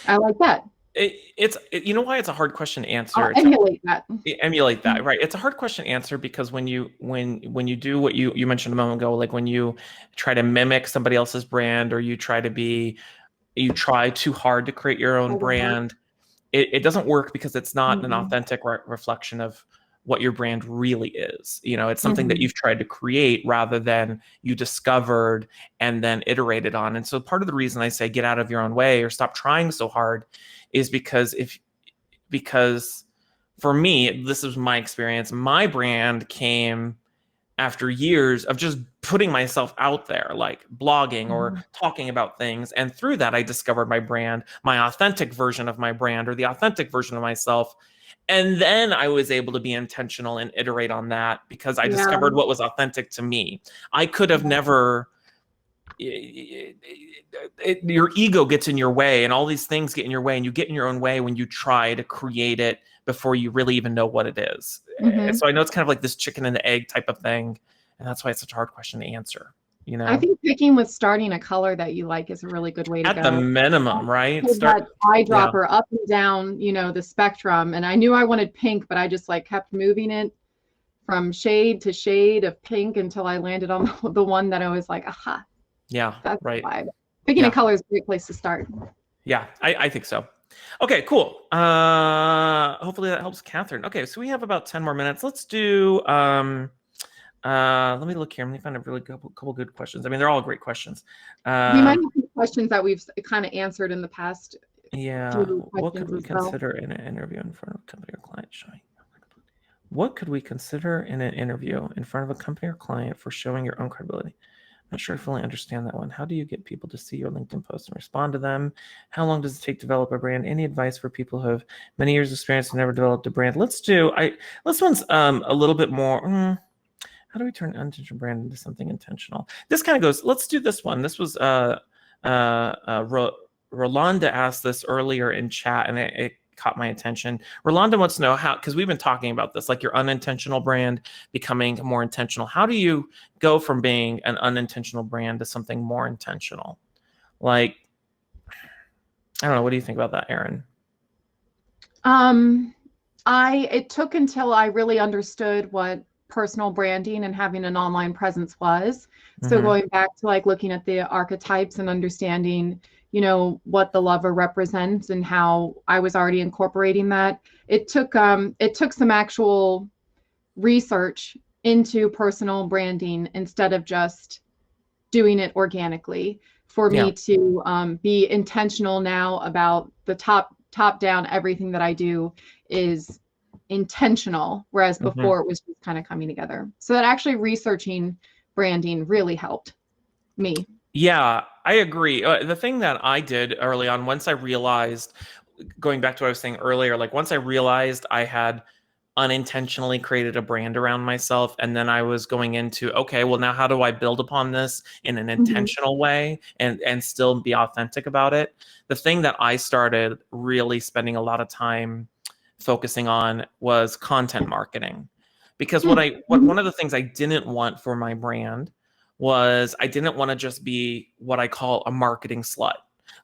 I like that. You know why it's a hard question to I'll answer? emulate that. Emulate that, right? It's a hard question to answer, because when you do what you mentioned a moment ago, like when you try to mimic somebody else's brand, or you try too hard to create your own brand, it doesn't work, because it's not an Mm-hmm. authentic reflection of what your brand really is. It's something that Mm-hmm. you've tried to create, rather than you discovered and then iterated on. And so part of the reason I say get out of your own way, or stop trying so hard, is because for me, this was my experience. My brand came after years of just putting myself out there, like blogging or talking about things. And through that, I discovered my brand, my authentic version of my brand, or the authentic version of myself. And then I was able to be intentional and iterate on that, because I Yeah. discovered what was authentic to me. I could have never. Your ego gets in your way, and all these things get in your way, and you get in your own way when you try to create it before you really even know what it is. Mm-hmm. So I know it's kind of like this chicken and the egg type of thing, and that's why it's such a hard question to answer. I think picking with starting a color that you like is a really good way to At the go. minimum, right? That Yeah, eyedropper up and down, the spectrum. And I knew I wanted pink, but I just like kept moving it from shade to shade of pink until I landed on the one that I was like, aha, yeah, that's the right. vibe. Picking a Yeah, color is a great place to start. yeah, I think so. Okay, cool. Hopefully that helps Catherine. Okay, so we have about 10 more minutes. Let's do let me look here. Let me find a really couple good questions. I mean, they're all great questions. We might have some questions that we've kind of answered in the past. Yeah. What could we consider in an interview in front of a company or client showing? What could we consider in an interview in front of a company or client for showing your own credibility? Not sure I fully understand that one. How do you get people to see your LinkedIn posts and respond to them? How long does it take to develop a brand? Any advice for people who have many years of experience and never developed a brand? This one's a little bit more. How do we turn unintentional brand into something intentional? This kind of goes. Let's do this one. This was Rolanda asked this earlier in chat, and it caught my attention. Rolanda wants to know how, because we've been talking about this, like your unintentional brand becoming more intentional. How do you go from being an unintentional brand to something more intentional? Like, I don't know. What do you think about that, Erin? It took until I really understood what personal branding and having an online presence was. So going back to like looking at the archetypes and understanding, what the lover represents and how I was already incorporating that. It took some actual research into personal branding instead of just doing it organically for me to be intentional now about the top down. Everything that I do is intentional, whereas before it was just kind of coming together. So that actually researching branding really helped me. Yeah, I agree. The thing that I did early on, once I realized, going back to what I was saying earlier, like once I realized I had unintentionally created a brand around myself, and then I was going into, okay, well, now how do I build upon this in an intentional way and still be authentic about it? The thing that I started really spending a lot of time focusing on was content marketing. Because one of the things I didn't want for my brand was I didn't want to just be what I call a marketing slut.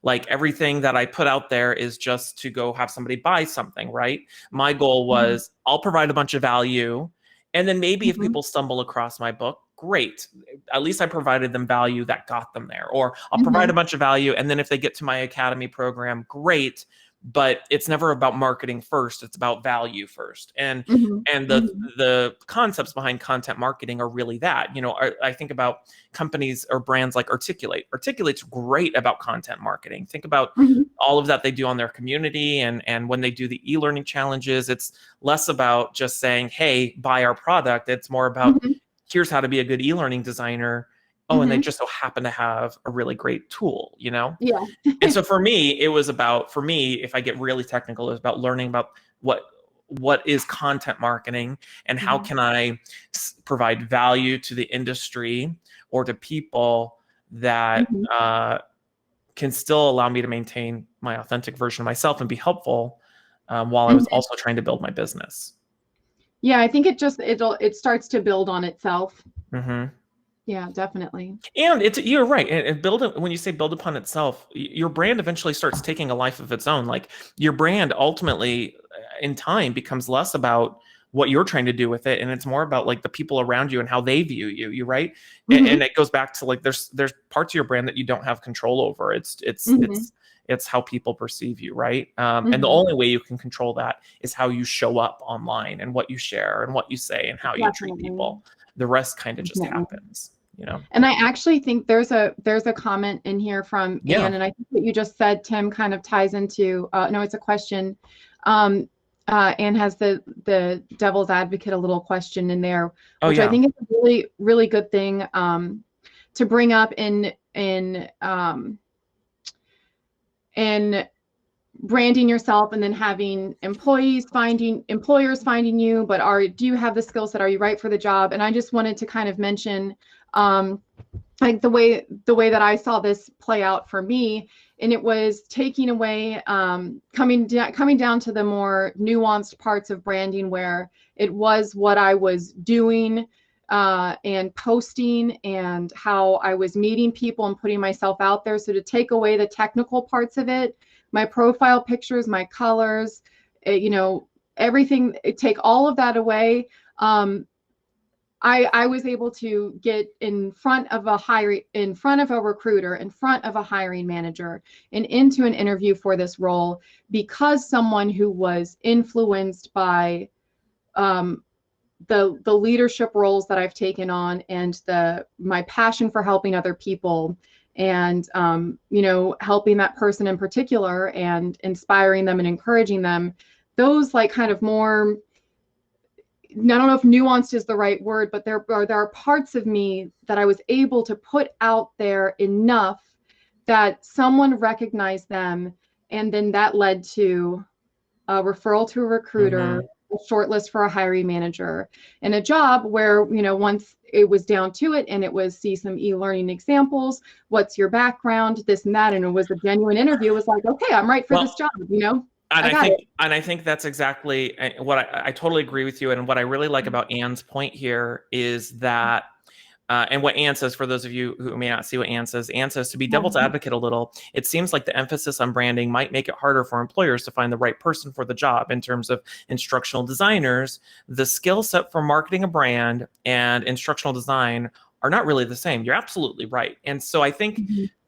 Like everything that I put out there is just to go have somebody buy something, right? My goal was I'll provide a bunch of value. And then maybe if people stumble across my book, great. At least I provided them value that got them there. Or I'll provide a bunch of value. And then if they get to my academy program, great. But it's never about marketing first. It's about value first. And the concepts behind content marketing are really that. I think about companies or brands like Articulate. Articulate's great about content marketing. Think about all of that they do on their community, and when they do the e-learning challenges, it's less about just saying, hey, buy our product. It's more about here's how to be a good e-learning designer. Oh, and they just so happen to have a really great tool, Yeah. And so for me, if I get really technical, it was about learning about what is content marketing and how can I provide value to the industry or to people that can still allow me to maintain my authentic version of myself and be helpful while I was also trying to build my business. Yeah, I think it starts to build on itself. Yeah, definitely. And you're right. And when you say build upon itself, your brand eventually starts taking a life of its own. Like your brand ultimately in time becomes less about what you're trying to do with it. And it's more about like the people around you and how they view you, right? And it goes back to like, there's parts of your brand that you don't have control over. It's how people perceive you, right? And the only way you can control that is how you show up online and what you share and what you say and how you treat people. The rest kind of just happens, And I actually think there's a comment in here from Anne, and I think what you just said, Tim, kind of ties into no, it's a question. Anne has the devil's advocate, a little question in there, which I think is a really, really good thing to bring up in branding yourself, and then having employers finding you, but do you have the skill set? Are you right for the job? And I just wanted to kind of mention like the way that I saw this play out for me, and it was taking away coming down to the more nuanced parts of branding, where it was what I was doing and posting and how I was meeting people and putting myself out there. So to take away the technical parts of it, my profile pictures, my colors, everything, take all of that away. I was able to get in front of a recruiter, in front of a hiring manager, and into an interview for this role, because someone who was influenced by the leadership roles that I've taken on, and my passion for helping other people, and helping that person in particular and inspiring them and encouraging them. Those like kind of more don't know if nuanced is the right word, but there are parts of me that I was able to put out there enough that someone recognized them, and then that led to a referral to a recruiter, a shortlist for a hiring manager, and a job where, once it was down to it and it was see some e-learning examples, what's your background, this and that, and it was a genuine interview, it was like, okay, I'm right for this job, I think that's exactly what I totally agree with you. And what I really like about Anne's point here is that, and what Anne says, for those of you who may not see what Anne says to be devil's advocate a little, it seems like the emphasis on branding might make it harder for employers to find the right person for the job. In terms of instructional designers, the skill set for marketing a brand and instructional design are not really the same. You're absolutely right. And so I think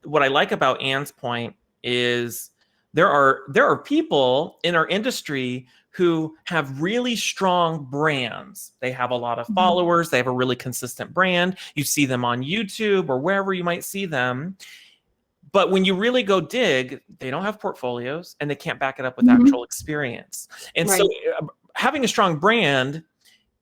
what I like about Anne's point is there are people in our industry who have really strong brands. They have a lot of followers. They have a really consistent brand. You see them on YouTube or wherever you might see them. But when you really go dig, they don't have portfolios and they can't back it up with actual experience. And so having a strong brand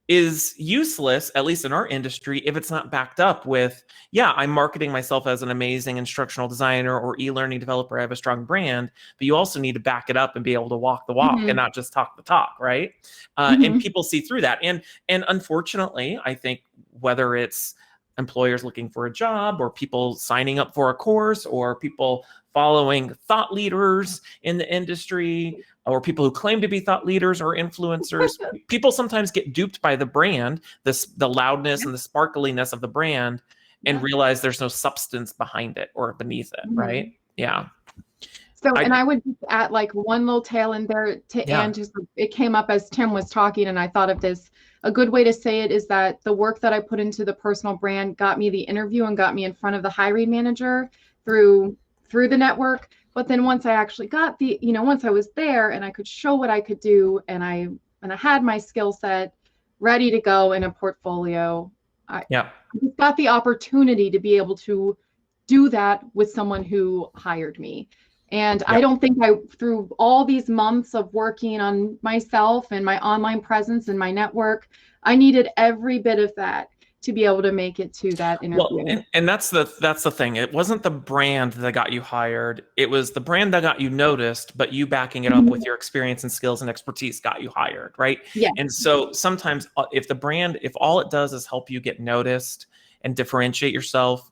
is useless, at least in our industry, if it's not backed up with, I'm marketing myself as an amazing instructional designer or e-learning developer. I have a strong brand, but you also need to back it up and be able to walk the walk and not just talk the talk, right? And people see through that. And unfortunately, I think whether it's employers looking for a job or people signing up for a course or people following thought leaders in the industry or people who claim to be thought leaders or influencers, people sometimes get duped by the brand, the loudness and the sparkliness of the brand, and realize there's no substance behind it or beneath it, right? Yeah. So, and I would just add like one little tail in there to Anne, just it came up as Tim was talking, and I thought of this. A good way to say it is that the work that I put into the personal brand got me the interview and got me in front of the hiring manager through the network. But then once I actually got once I was there and I could show what I could do, and I had my skill set ready to go in a portfolio, I got the opportunity to be able to do that with someone who hired me. And I don't think through all these months of working on myself and my online presence and my network, I needed every bit of that to be able to make it to that interview. Well, and that's the thing. It wasn't the brand that got you hired. It was the brand that got you noticed, but you backing it up with your experience and skills and expertise got you hired, right? Yeah. And so sometimes if all it does is help you get noticed and differentiate yourself,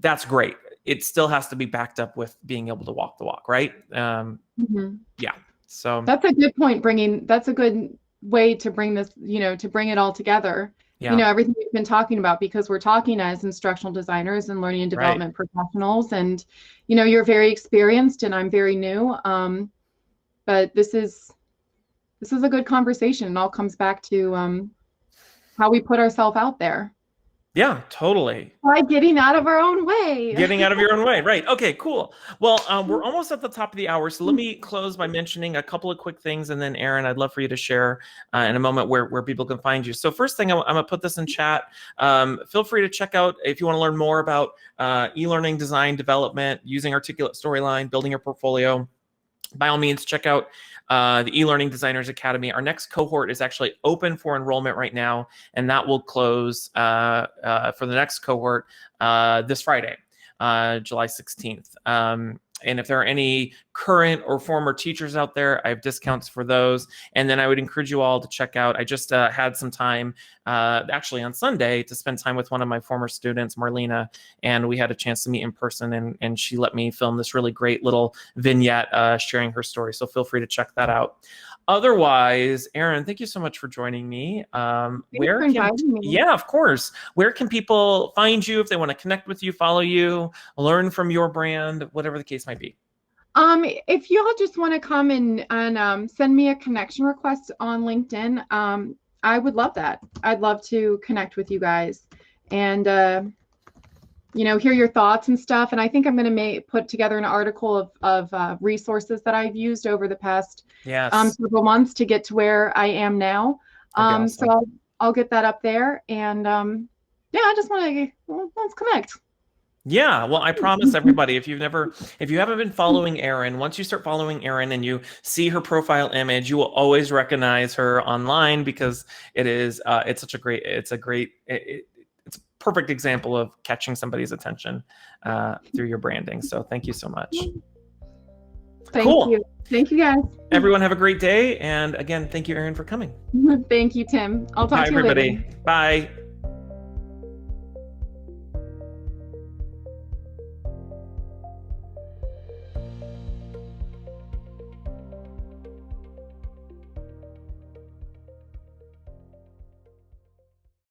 that's great. It still has to be backed up with being able to walk the walk, right? Yeah. So that's a good point. That's a good way to bring this, to bring it all together. Yeah. Everything we've been talking about, because we're talking as instructional designers and learning and development professionals, and you're very experienced and I'm very new. But this is a good conversation. It all comes back to how we put ourselves out there. Yeah, totally. By getting out of our own way. Getting out of your own way. Right. Okay, cool. Well, we're almost at the top of the hour. So let me close by mentioning a couple of quick things. And then, Erin, I'd love for you to share in a moment where people can find you. So first thing, I'm going to put this in chat. Feel free to check out, if you want to learn more about e-learning design development, using Articulate Storyline, building your portfolio, by all means, check out the eLearning Designers Academy. Our next cohort is actually open for enrollment right now, and that will close for the next cohort this Friday, July 16th. And if there are any current or former teachers out there, I have discounts for those. And then I would encourage you all to check out, I just had some time actually on Sunday to spend time with one of my former students, Marlena, and we had a chance to meet in person, and she let me film this really great little vignette sharing her story. So feel free to check that out. Otherwise, Erin, thank you so much for joining me. Yeah, of course. Where can people find you if they want to connect with you, follow you, learn from your brand, whatever the case might be? If y'all just want to come and send me a connection request on LinkedIn, I would love that. I'd love to connect with you guys and hear your thoughts and stuff. And I think I'm going to put together an article of resources that I've used over the past several months to get to where I am now. Awesome. So I'll get that up there. And I just want to let's connect. Yeah, well, I promise everybody, if you haven't been following Erin, once you start following Erin and you see her profile image, you will always recognize her online because it's such a great, it's a perfect example of catching somebody's attention through your branding. So thank you so much. Thank you. Thank you, guys. Everyone have a great day. And again, thank you, Erin, for coming. Thank you, Tim. I'll talk to you everybody. later. Bye.